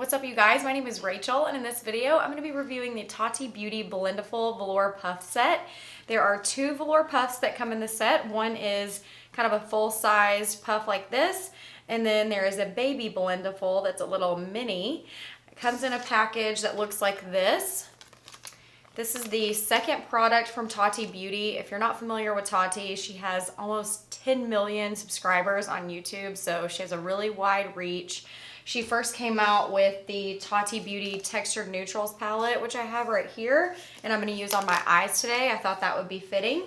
What's up, you guys? My name is Rachel, and in this video I'm going to be reviewing the Tati Beauty BLENDIFUL Velour Puff Set. There are two velour puffs that come in the set. One is kind of a full-sized puff like this, and then there is a baby BLENDIFUL that's a little mini. It comes in a package that looks like this. This is the second product from Tati Beauty. If you're not familiar with Tati, she has almost 10 million subscribers on YouTube, so she has a really wide reach. She first came out with the Tati Beauty Textured Neutrals palette, which I have right here, and I'm going to use on my eyes today. I thought that would be fitting.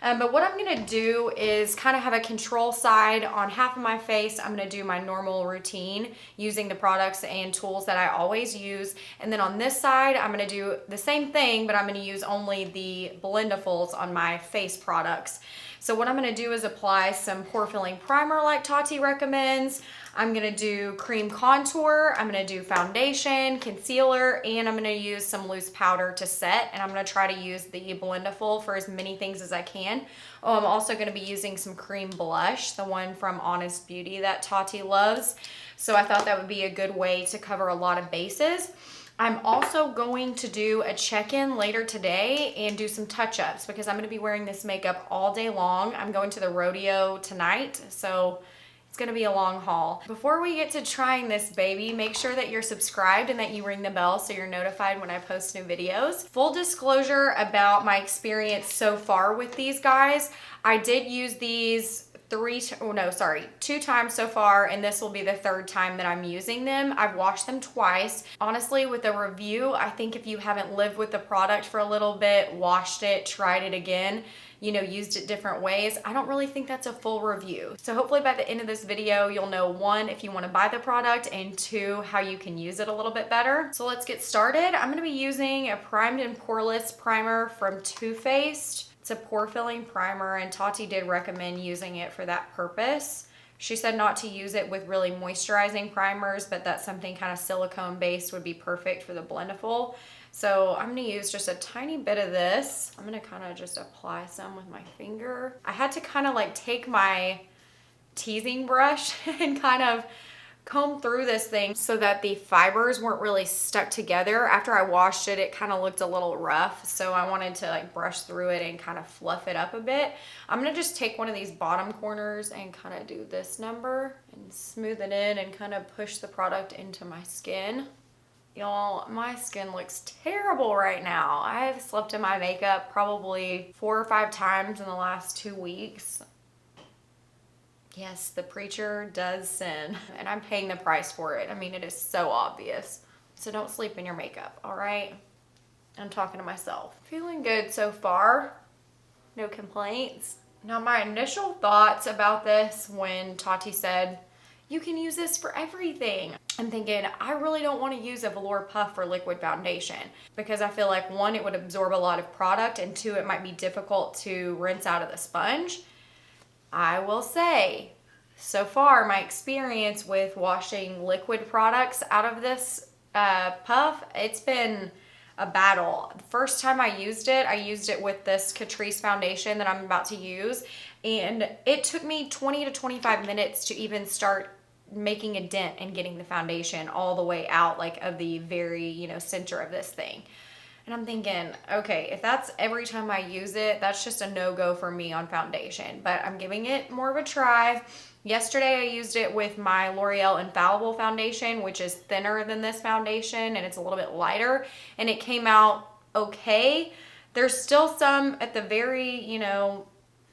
But what I'm going to do is kind of have a control side on half of my face. I'm going to do my normal routine using the products and tools that I always use. And then on this side, I'm going to do the same thing, but I'm going to use only the Blendifuls on my face products. So what I'm going to do is apply some pore filling primer like Tati recommends. I'm going to do cream contour, I'm going to do foundation, concealer, and I'm going to use some loose powder to set, and I'm going to try to use the Blendiful for as many things as I can. Oh, I'm also going to be using some cream blush, the one from Honest Beauty that Tati loves. So I thought that would be a good way to cover a lot of bases. I'm also going to do a check-in later today and do some touch-ups because I'm going to be wearing this makeup all day long. I'm going to the rodeo tonight, so it's going to be a long haul. Before we get to trying this baby, make sure that you're subscribed and that you ring the bell so you're notified when I post new videos. Full disclosure about my experience so far with these guys. I did use these two times so far, and this will be the third time that I'm using them. I've washed them twice. Honestly, with a review, I think if you haven't lived with the product for a little bit, washed it, tried it again, used it different ways, I don't really think that's a full review. So hopefully by the end of this video, you'll know one, if you want to buy the product, and two, how you can use it a little bit better. So let's get started. I'm going to be using a primed and poreless primer from Too Faced. It's a pore filling primer, and Tati did recommend using it for that purpose. She said not to use it with really moisturizing primers, but that something kind of silicone based would be perfect for the Blendiful. So I'm going to use just a tiny bit of this. I'm going to kind of just apply some with my finger. I had to kind of like take my teasing brush and kind of comb through this thing so that the fibers weren't really stuck together. After I washed it, it kind of looked a little rough, so I wanted to like brush through it and kind of fluff it up a bit. I'm gonna just take one of these bottom corners and kind of do this number and smooth it in and kind of push the product into my skin. Y'all, my skin looks terrible right now. I have slept in my makeup probably 4 or 5 times in the last 2 weeks. Yes, the preacher does sin, and I'm paying the price for it. I mean, it is so obvious. So don't sleep in your makeup, all right? I'm talking to myself. Feeling good so far. No complaints. Now, my initial thoughts about this when Tati said, you can use this for everything, I'm thinking, I really don't want to use a velour puff for liquid foundation because I feel like, one, it would absorb a lot of product, and two, it might be difficult to rinse out of the sponge. I will say, so far, my experience with washing liquid products out of this puff, it's been a battle. The first time I used it with this Catrice foundation that I'm about to use, and it took me 20 to 25 minutes to even start making a dent and getting the foundation all the way out, like of the very, center of this thing. And I'm thinking, okay, if that's every time I use it, that's just a no-go for me on foundation. But I'm giving it more of a try. Yesterday I used it with my L'Oreal Infallible foundation, which is thinner than this foundation, and it's a little bit lighter, and it came out okay. There's still some at the very,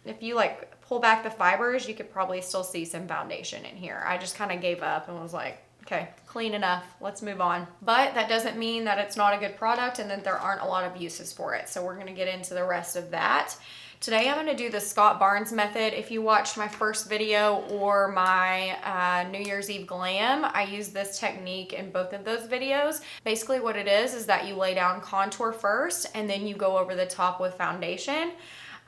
if you like pull back the fibers, you could probably still see some foundation in here. I just kind of gave up and was like, okay, clean enough, let's move on. But that doesn't mean that it's not a good product and that there aren't a lot of uses for it. So we're gonna get into the rest of that. Today I'm gonna do the Scott Barnes method. If you watched my first video or my New Year's Eve glam, I use this technique in both of those videos. Basically what it is that you lay down contour first and then you go over the top with foundation.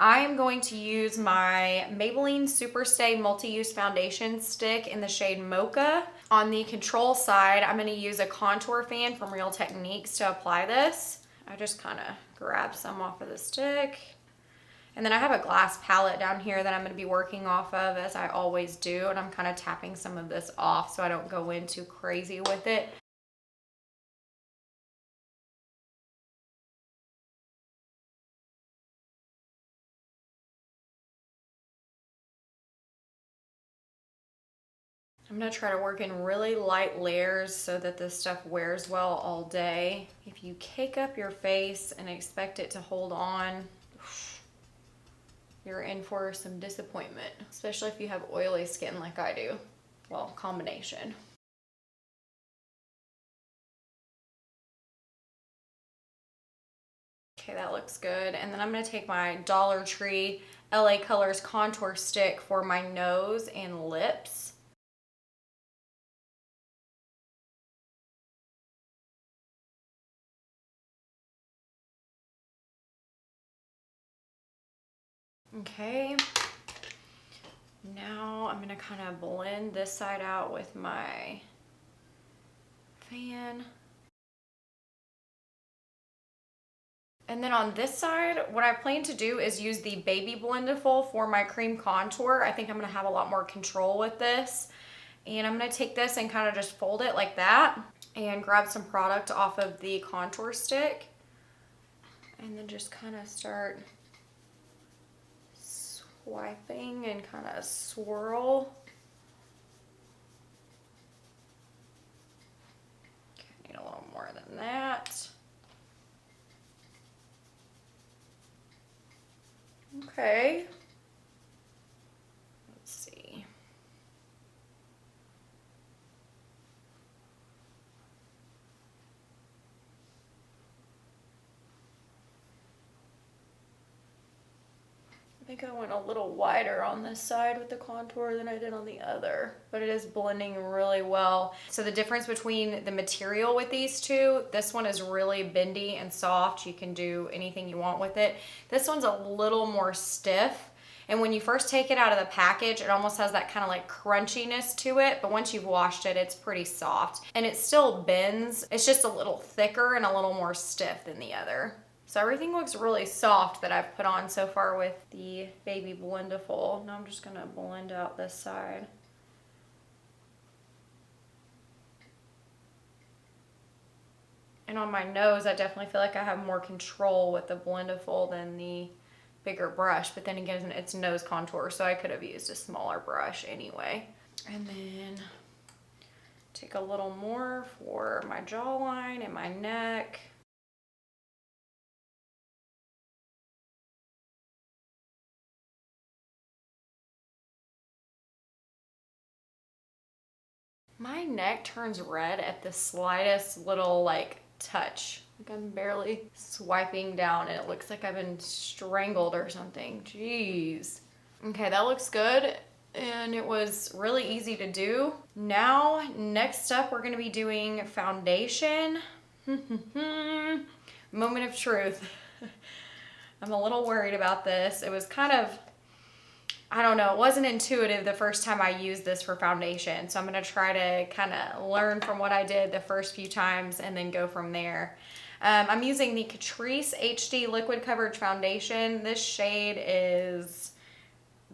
I am going to use my Maybelline Superstay Multi-Use Foundation Stick in the shade Mocha. On the control side, I'm going to use a contour fan from Real Techniques to apply this. I just kind of grab some off of the stick. And then I have a glass palette down here that I'm going to be working off of, as I always do. And I'm kind of tapping some of this off so I don't go in too crazy with it. I'm gonna try to work in really light layers so that this stuff wears well all day. If you cake up your face and expect it to hold on, you're in for some disappointment, especially if you have oily skin like I do. Well, combination. Okay, that looks good. And then I'm gonna take my Dollar Tree LA Colors contour stick for my nose and lips. Okay, now I'm gonna kind of blend this side out with my fan. And then on this side, what I plan to do is use the Baby Blendiful for my cream contour. I think I'm gonna have a lot more control with this. And I'm gonna take this and kind of just fold it like that and grab some product off of the contour stick. And then just kind of start swiping and kind of swirl. Okay, I need a little more than that. Okay. Let's see. I think I went a little wider on this side with the contour than I did on the other, but it is blending really well. So the difference between the material with these two, this one is really bendy and soft. You can do anything you want with it. This one's a little more stiff. And when you first take it out of the package, it almost has that kind of like crunchiness to it. But once you've washed it, it's pretty soft. And it still bends. It's just a little thicker and a little more stiff than the other. So everything looks really soft that I've put on so far with the Baby Blendiful. Now I'm just gonna blend out this side. And on my nose, I definitely feel like I have more control with the Blendiful than the bigger brush. But then again, it's nose contour, so I could have used a smaller brush anyway. And then take a little more for my jawline and my neck. My neck turns red at the slightest little like touch. Like I'm barely swiping down and it looks like I've been strangled or something. Jeez. Okay, that looks good. And it was really easy to do. Now, next up, we're gonna be doing foundation. Moment of truth. I'm a little worried about this. It was kind of, I don't know, it wasn't intuitive the first time I used this for foundation. So I'm gonna try to kind of learn from what I did the first few times and then go from there. I'm using the Catrice HD Liquid Coverage Foundation. This shade is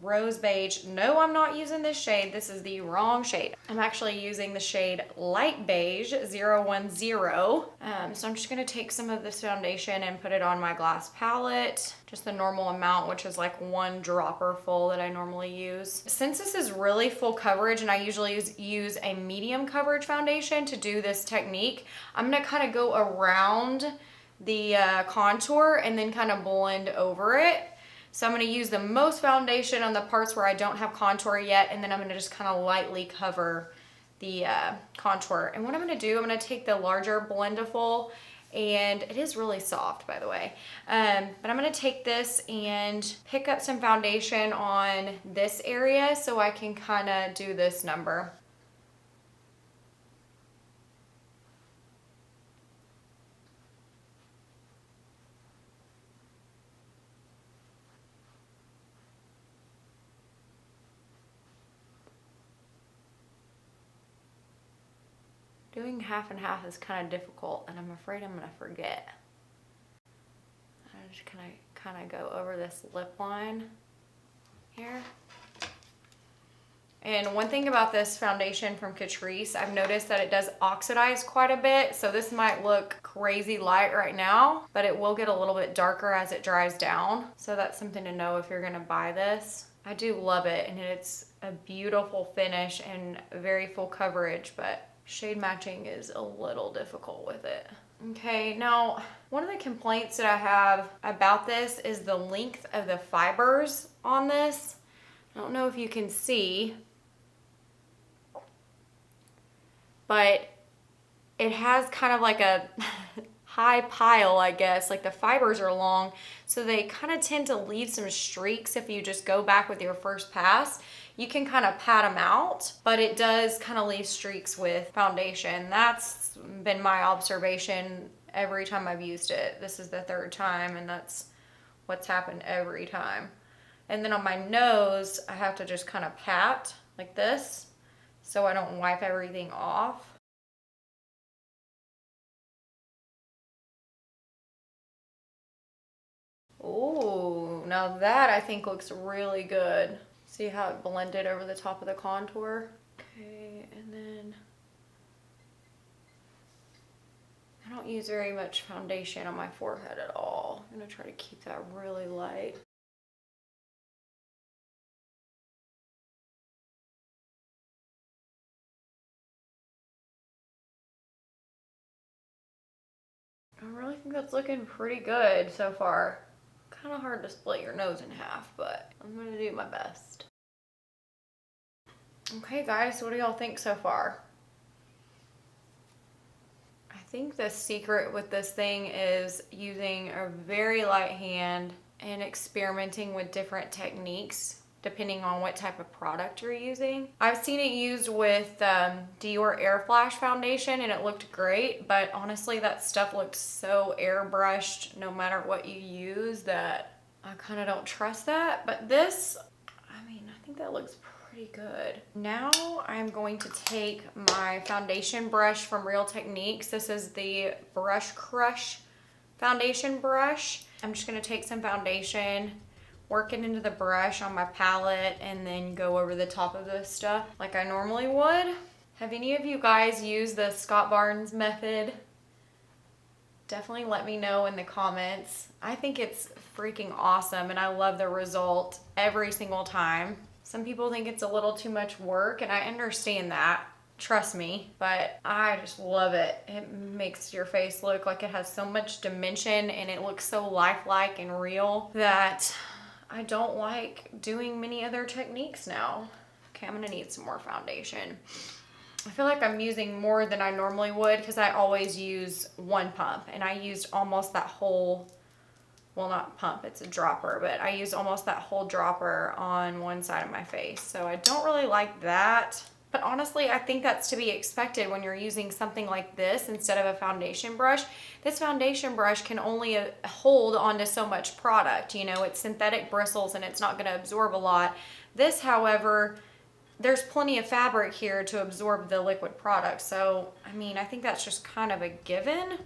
Rose Beige. No, I'm not using this shade. This is the wrong shade. I'm actually using the shade Light Beige 010. So I'm just gonna take some of this foundation and put it on my glass palette. Just the normal amount, which is like 1 dropper full that I normally use. Since this is really full coverage and I usually use a medium coverage foundation to do this technique, I'm gonna kind of go around the contour and then kind of blend over it. So I'm gonna use the most foundation on the parts where I don't have contour yet, and then I'm gonna just kind of lightly cover the contour. And what I'm gonna do, I'm gonna take the larger Blendiful, and it is really soft, by the way. But I'm gonna take this and pick up some foundation on this area so I can kind of do this number. Doing half and half is kind of difficult, and I'm afraid I'm gonna forget. I'm just gonna kind of go over this lip line here. And one thing about this foundation from Catrice, I've noticed that it does oxidize quite a bit. So this might look crazy light right now, but it will get a little bit darker as it dries down. So that's something to know if you're gonna buy this. I do love it, and it's a beautiful finish and very full coverage, but shade matching is a little difficult with it. Okay, now one of the complaints that I have about this is the length of the fibers on this. I don't know if you can see, but it has kind of like a high pile, I guess. Like the fibers are long, so they kind of tend to leave some streaks if you just go back with your first pass. You can kind of pat them out, but it does kind of leave streaks with foundation. That's been my observation every time I've used it. This is the third time, and that's what's happened every time. And then on my nose, I have to just kind of pat like this so I don't wipe everything off. Ooh, now that I think looks really good. See how it blended over the top of the contour? Okay, and then I don't use very much foundation on my forehead at all. I'm gonna try to keep that really light. I really think that's looking pretty good so far. Kind of hard to split your nose in half, but I'm gonna do my best. Okay guys, what do y'all think so far? I think the secret with this thing is using a very light hand and experimenting with different techniques depending on what type of product you're using. I've seen it used with Dior Air Flash foundation and it looked great, but honestly that stuff looked so airbrushed no matter what you use that I kind of don't trust that. But this, I mean, I think that looks pretty good. Now I'm going to take my foundation brush from Real Techniques. This is the Brush Crush foundation brush. I'm just gonna take some foundation, work it into the brush on my palette, and then go over the top of this stuff like I normally would. Have any of you guys used the Scott Barnes method? Definitely let me know in the comments. I think it's freaking awesome and I love the result every single time. Some people think it's a little too much work, and I understand that. Trust me, but I just love it. It makes your face look like it has so much dimension and it looks so lifelike and real that I don't like doing many other techniques now. Okay, I'm gonna need some more foundation. I feel like I'm using more than I normally would because I always use one pump, and I used almost that whole, well, not pump, it's a dropper, but I used almost that whole dropper on one side of my face. So I don't really like that. But honestly, I think that's to be expected when you're using something like this instead of a foundation brush. This foundation brush can only hold onto so much product. You know, it's synthetic bristles and it's not going to absorb a lot. This, however, there's plenty of fabric here to absorb the liquid product. So, I mean, I think that's just kind of a given.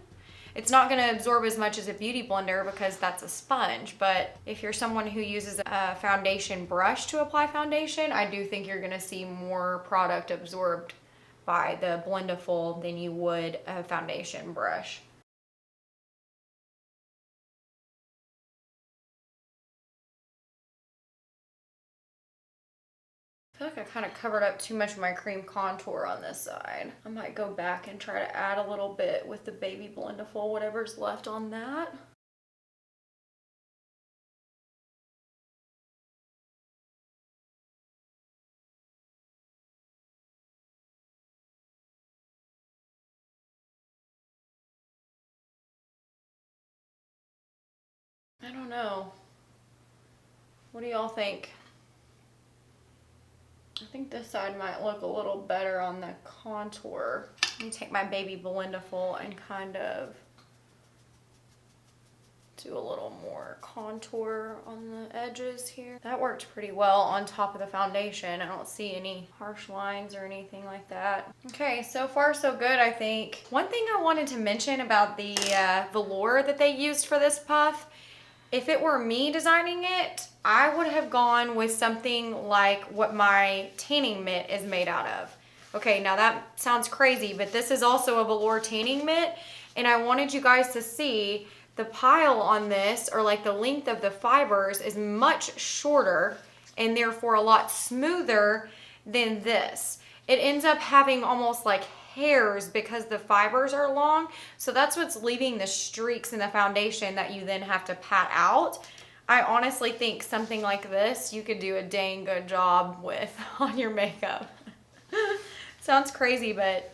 It's not going to absorb as much as a beauty blender because that's a sponge, but if you're someone who uses a foundation brush to apply foundation, I do think you're going to see more product absorbed by the Blendiful than you would a foundation brush. I feel like I kind of covered up too much of my cream contour on this side. I might go back and try to add a little bit with the Baby Blendiful, whatever's left on that. I don't know. What do y'all think? I think this side might look a little better on the contour. Let me take my Baby Blendiful and kind of do a little more contour on the edges here. That worked pretty well on top of the foundation. I don't see any harsh lines or anything like that. Okay, so far so good, I think. One thing I wanted to mention about the velour that they used for this puff, if it were me designing it, I would have gone with something like what my tanning mitt is made out of. Okay, now that sounds crazy, but this is also a velour tanning mitt, and I wanted you guys to see the pile on this, or like the length of the fibers, is much shorter, and therefore a lot smoother than this. It ends up having almost like hairs because the fibers are long. So that's what's leaving the streaks in the foundation that you then have to pat out. I honestly think something like this you could do a dang good job with on your makeup. Sounds crazy, but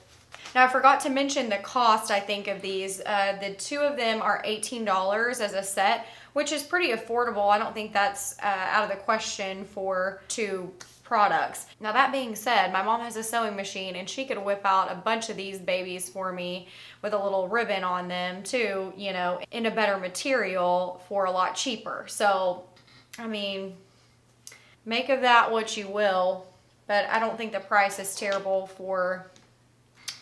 now I forgot to mention the cost, I think, of these. The two of them are $18 as a set, which is pretty affordable. I don't think that's out of the question for two products. Now that being said, my mom has a sewing machine and she could whip out a bunch of these babies for me with a little ribbon on them too, you know, in a better material for a lot cheaper. So, I mean, make of that what you will, but I don't think the price is terrible for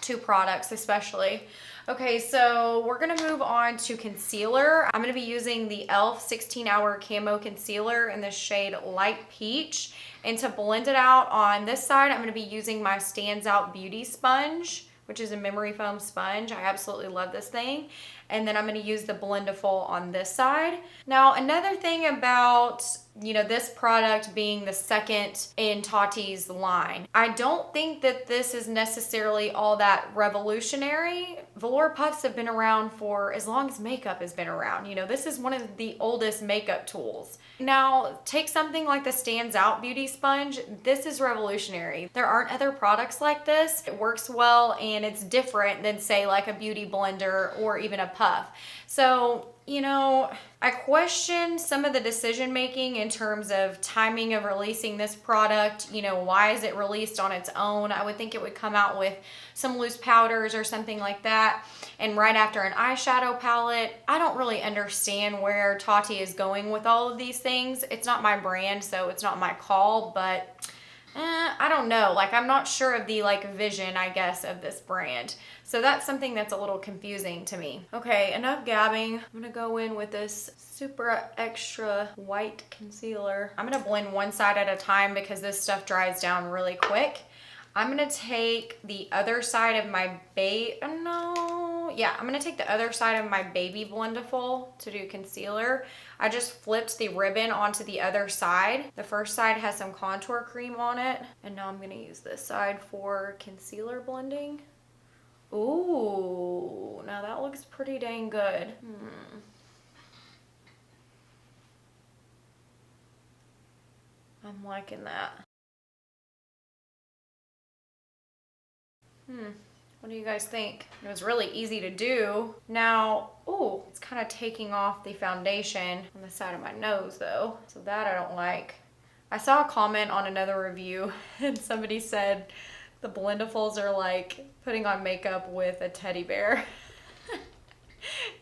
two products especially. Okay, so we're gonna move on to concealer. I'm gonna be using the e.l.f. 16-Hour Camo Concealer in the shade Light Peach. And to blend it out on this side, I'm gonna be using my Stands Out Beauty Sponge, which is a memory foam sponge. I absolutely love this thing. And then I'm gonna use the Blendiful on this side. Now, another thing about, you know, this product being the second in Tati's line, I don't think that this is necessarily all that revolutionary. Velour puffs have been around for as long as makeup has been around. You know, this is one of the oldest makeup tools. Now, take something like the Stands Out Beauty Sponge. This is revolutionary. There aren't other products like this. It works well and it's different than, say, like a beauty blender or even a puff. So, you know, I question some of the decision making in terms of timing of releasing this product. You know, why is it released on its own? I would think it would come out with some loose powders or something like that, and right after an eyeshadow palette. I don't really understand where Tati is going with all of these things. It's not my brand, so it's not my call, but I don't know. Like, I'm not sure of the vision, I guess, of this brand. So that's something that's a little confusing to me. Okay, enough gabbing. I'm gonna go in with this super extra white concealer. I'm gonna blend one side at a time because this stuff dries down really quick. I'm gonna take the other side of my I'm gonna take the other side of my baby Blendiful to do concealer. I just flipped the ribbon onto the other side. The first side has some contour cream on it, and now I'm gonna use this side for concealer blending. Ooh, now that looks pretty dang good. I'm liking that. What do you guys think? It was really easy to do. Now, ooh, it's kind of taking off the foundation on the side of my nose though. So that I don't like. I saw a comment on another review and somebody said the Blendifuls are like putting on makeup with a teddy bear.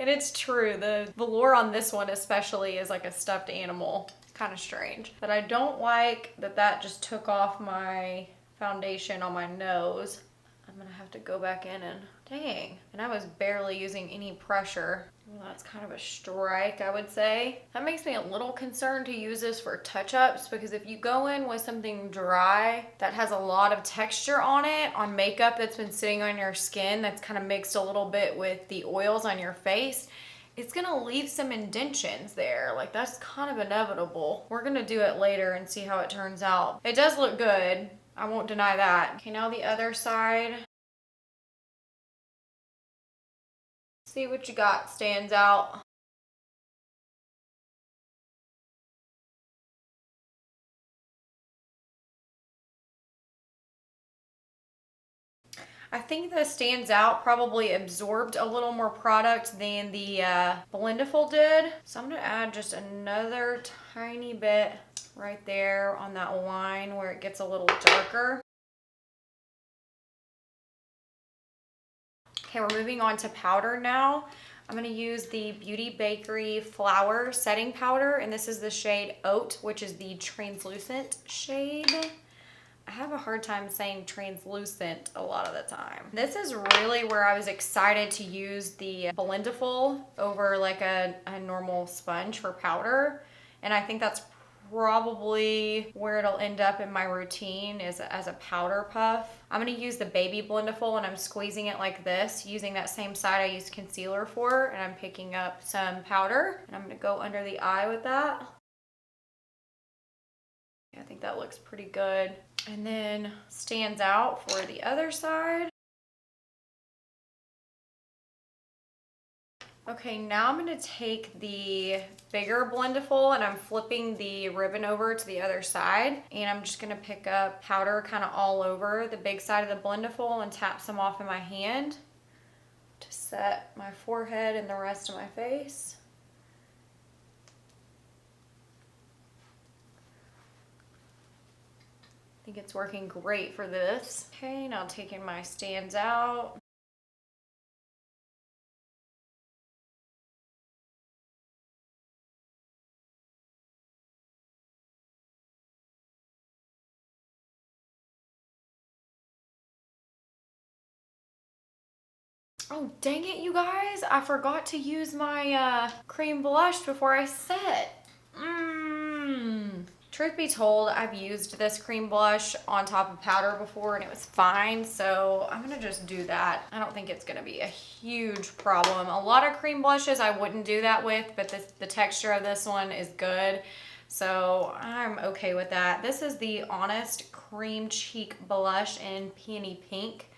And it's true. The velour on this one especially is like a stuffed animal. Kind of strange. But I don't like that that just took off my foundation on my nose. I'm gonna have to go back in and dang. And I was barely using any pressure. Well, that's kind of a strike, I would say. That makes me a little concerned to use this for touch-ups, because if you go in with something dry that has a lot of texture on it, on makeup that's been sitting on your skin, that's kind of mixed a little bit with the oils on your face, it's gonna leave some indentions there. Like, that's kind of inevitable. We're gonna do it later and see how it turns out. It does look good. I won't deny that. Okay, now the other side. See what you got stands out. I think the Stands Out probably absorbed a little more product than the Blendiful did. So I'm gonna add just another tiny bit right there on that line where it gets a little darker. Okay, we're moving on to powder now. I'm gonna use the Beauty Bakery Flower Setting Powder, and this is the shade Oat, which is the translucent shade. I have a hard time saying translucent a lot of the time. This is really where I was excited to use the Blendiful over like a normal sponge for powder. And I think that's probably where it'll end up in my routine is as a powder puff. I'm gonna use the baby Blendiful and I'm squeezing it like this, using that same side I used concealer for, and I'm picking up some powder. And I'm gonna go under the eye with that. I think that looks pretty good. And then stands out for the other side. Okay, now I'm gonna take the bigger Blendiful and I'm flipping the ribbon over to the other side. And I'm just gonna pick up powder kind of all over the big side of the Blendiful and tap some off in my hand to set my forehead and the rest of my face. I think it's working great for this. Okay, now taking my stands out. Oh, dang it, you guys. I forgot to use my cream blush before I set. Truth be told, I've used this cream blush on top of powder before and it was fine, so I'm gonna just do that. I don't think it's gonna be a huge problem. A lot of cream blushes I wouldn't do that with, but the texture of this one is good, so I'm okay with that. This is the Honest Cream Cheek Blush in Peony Pink.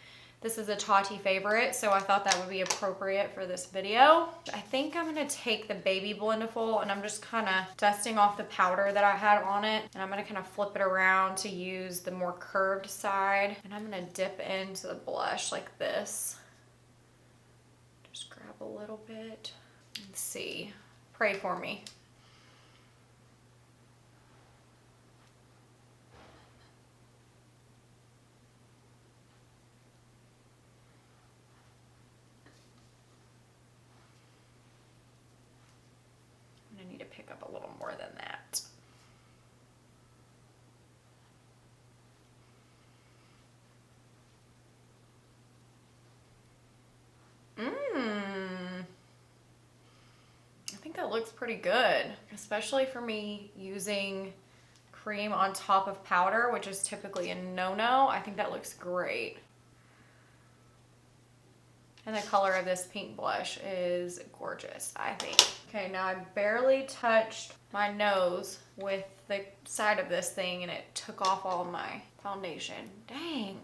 This is a Tati favorite, so I thought that would be appropriate for this video. I think I'm gonna take the Baby Blendiful and I'm just kind of dusting off the powder that I had on it. And I'm gonna kind of flip it around to use the more curved side. And I'm gonna dip into the blush like this. Just grab a little bit. Let's see, pray for me. I need to pick up a little more than that. I think that looks pretty good, especially for me using cream on top of powder, which is typically a no-no. I think that looks great. And the color of this pink blush is gorgeous, I think. Okay, now I barely touched my nose with the side of this thing and it took off all my foundation. Dang.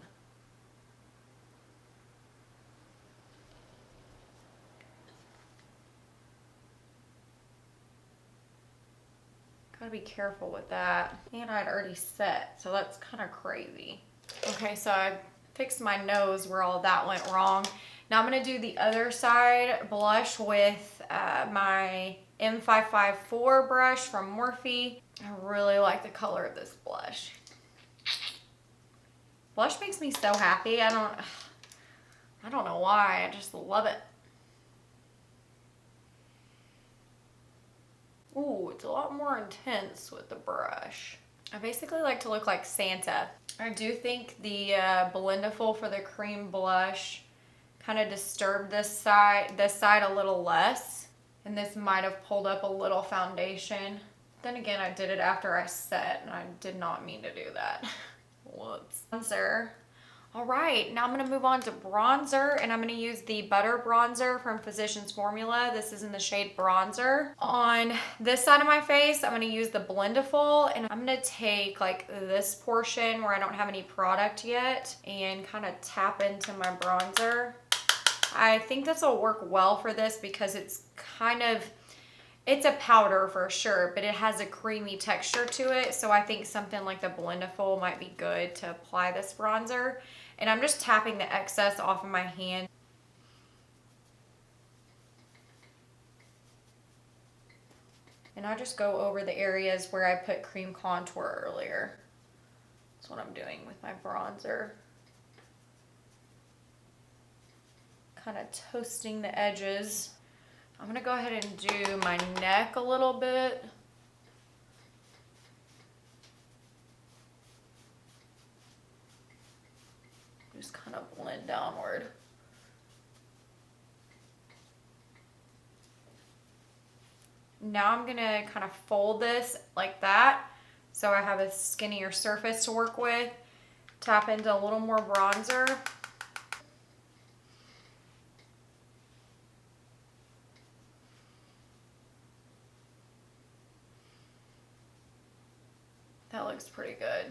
Gotta be careful with that. And I'd already set, so that's kind of crazy. Okay, so I fixed my nose where all that went wrong. Now I'm gonna do the other side blush with my M554 brush from Morphe. I really like the color of this blush. Blush makes me so happy. I don't know why, I just love it. Ooh, it's a lot more intense with the brush. I basically like to look like Santa. I do think the Blendiful for the cream blush kind of disturbed this side a little less, and this might have pulled up a little foundation. Then again, I did it after I set and I did not mean to do that. Whoops. Bronzer. All right, now I'm gonna move on to bronzer, and I'm gonna use the Butter Bronzer from Physicians Formula. This is in the shade Bronzer. On this side of my face, I'm gonna use the Blendiful, and I'm gonna take like this portion where I don't have any product yet and kind of tap into my bronzer. I think this will work well for this because it's it's a powder for sure, but it has a creamy texture to it. So I think something like the Blendiful might be good to apply this bronzer. And I'm just tapping the excess off of my hand. And I just go over the areas where I put cream contour earlier. That's what I'm doing with my bronzer. Kind of toasting the edges. I'm gonna go ahead and do my neck a little bit. Just kind of blend downward. Now I'm gonna kind of fold this like that so I have a skinnier surface to work with. Tap into a little more bronzer. That looks pretty good.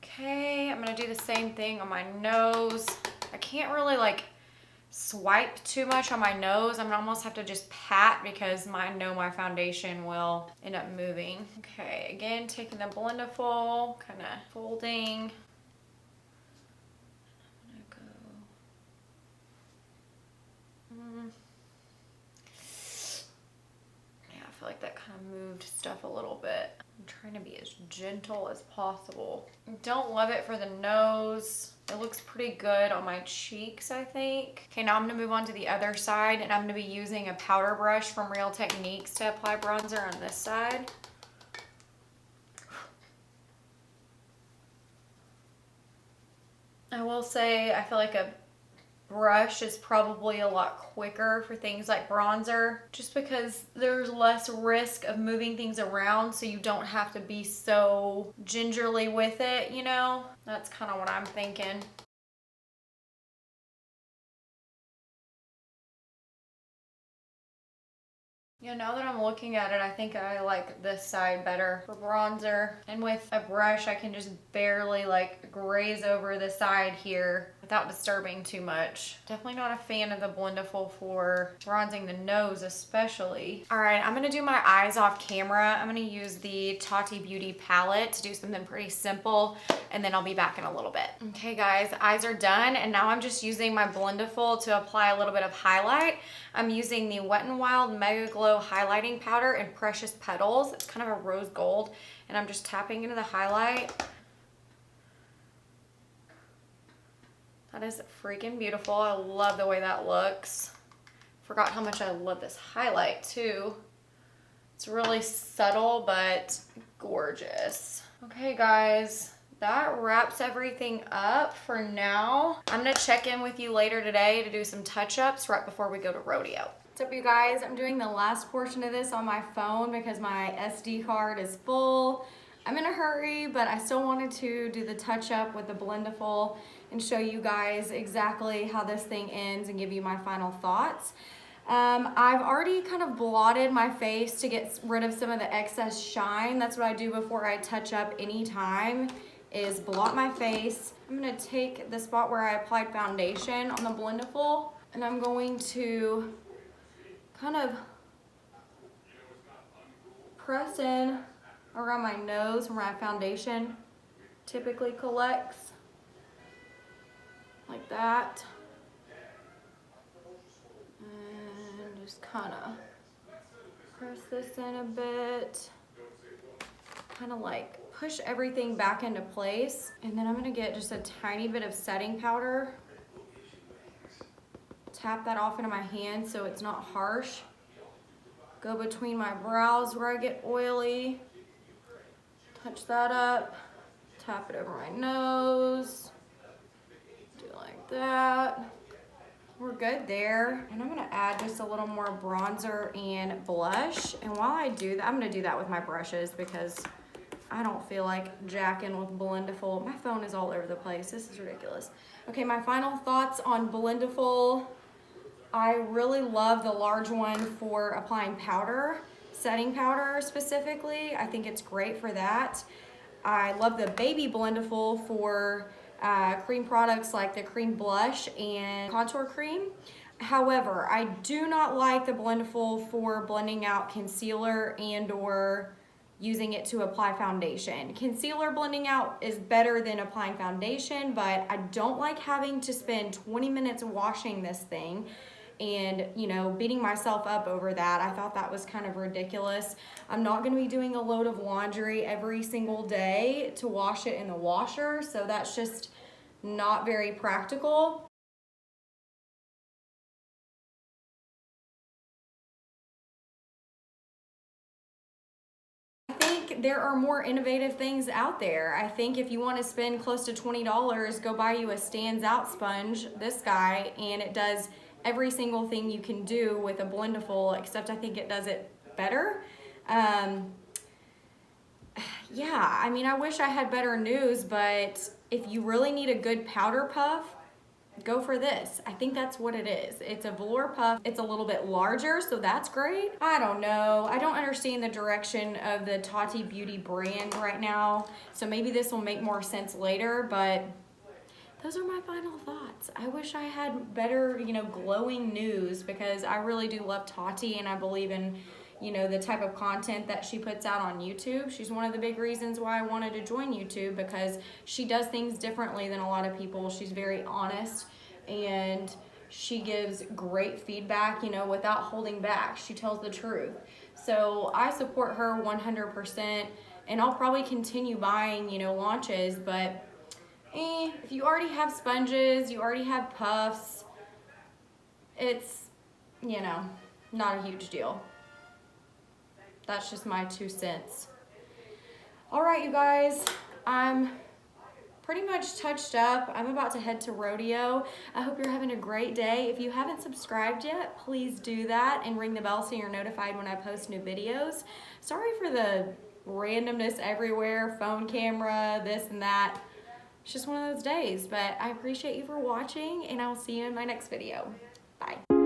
Okay, I'm gonna do the same thing on my nose. I can't really like swipe too much on my nose. I'm gonna almost have to just pat because I know my foundation will end up moving. Okay, again, taking the Blendiful, kind of folding. I'm gonna go. Yeah, I feel like that kind of moved stuff a little bit. I'm trying to be as gentle as possible. Don't love it for the nose. It looks pretty good on my cheeks, I think. Okay, now I'm gonna move on to the other side, and I'm gonna be using a powder brush from Real Techniques to apply bronzer on this side. I will say, I feel like a brush is probably a lot quicker for things like bronzer, just because there's less risk of moving things around, so you don't have to be so gingerly with it, you know? That's kind of what I'm thinking. Yeah, now that I'm looking at it, I think I like this side better for bronzer. And with a brush, I can just barely like graze over the side here without disturbing too much. Definitely not a fan of the Blendiful for bronzing the nose especially. All right, I'm gonna do my eyes off camera. I'm gonna use the Tati Beauty palette to do something pretty simple, and then I'll be back in a little bit. Okay guys, eyes are done, and now I'm just using my Blendiful to apply a little bit of highlight. I'm using the Wet n Wild Mega Glow highlighting powder in Precious Petals. It's kind of a rose gold, and I'm just tapping into the highlight. That is freaking beautiful. I love the way that looks. Forgot how much I love this highlight too. It's really subtle but gorgeous. Okay guys, that wraps everything up for now. I'm gonna check in with you later today to do some touch-ups right before we go to rodeo. What's up you guys? I'm doing the last portion of this on my phone because my SD card is full. I'm in a hurry, but I still wanted to do the touch-up with the Blendiful and show you guys exactly how this thing ends and give you my final thoughts. I've already kind of blotted my face to get rid of some of the excess shine. That's what I do before I touch up any time, is blot my face. I'm gonna take the spot where I applied foundation on the Blendiful, and I'm going to kind of press in around my nose where my foundation typically collects, like that. And just kind of press this in a bit, kind of like push everything back into place. And then I'm gonna get just a tiny bit of setting powder, tap that off into my hand so it's not harsh. Go between my brows where I get oily, touch that up, tap it over my nose, do like that. We're good there. And I'm gonna add just a little more bronzer and blush. And while I do that, I'm gonna do that with my brushes because I don't feel like jacking with Blendiful. My phone is all over the place. This is ridiculous. Okay, my final thoughts on Blendiful. I really love the large one for applying powder, setting powder specifically. I think it's great for that. I love the baby Blendiful for cream products like the cream blush and contour cream. However, I do not like the Blendiful for blending out concealer and or using it to apply foundation. Concealer blending out is better than applying foundation, but I don't like having to spend 20 minutes washing this thing and, you know, beating myself up over that. I thought that was kind of ridiculous. I'm not gonna be doing a load of laundry every single day to wash it in the washer, so that's just not very practical. I think there are more innovative things out there. I think if you want to spend close to $20, go buy you a Stands Out sponge, this guy, and it does every single thing you can do with a Blendiful, except I think it does it better. Yeah, I mean, I wish I had better news, but if you really need a good powder puff, go for this. I think that's what it is. It's a velour puff. It's a little bit larger, so that's great. I don't know. I don't understand the direction of the Tati Beauty brand right now, so maybe this will make more sense later, but those are my final thoughts. I wish I had better, glowing news, because I really do love Tati and I believe in, the type of content that she puts out on YouTube. She's one of the big reasons why I wanted to join YouTube, because she does things differently than a lot of people. She's very honest and she gives great feedback, without holding back. She tells the truth. So I support her 100%, and I'll probably continue buying, launches, but if you already have sponges, you already have puffs, it's, not a huge deal. That's just my 2 cents. All right, you guys, I'm pretty much touched up. I'm about to head to rodeo. I hope you're having a great day. If you haven't subscribed yet, please do that and ring the bell so you're notified when I post new videos. Sorry for the randomness everywhere, phone camera, this and that. It's just one of those days, but I appreciate you for watching, and I will see you in my next video. Bye.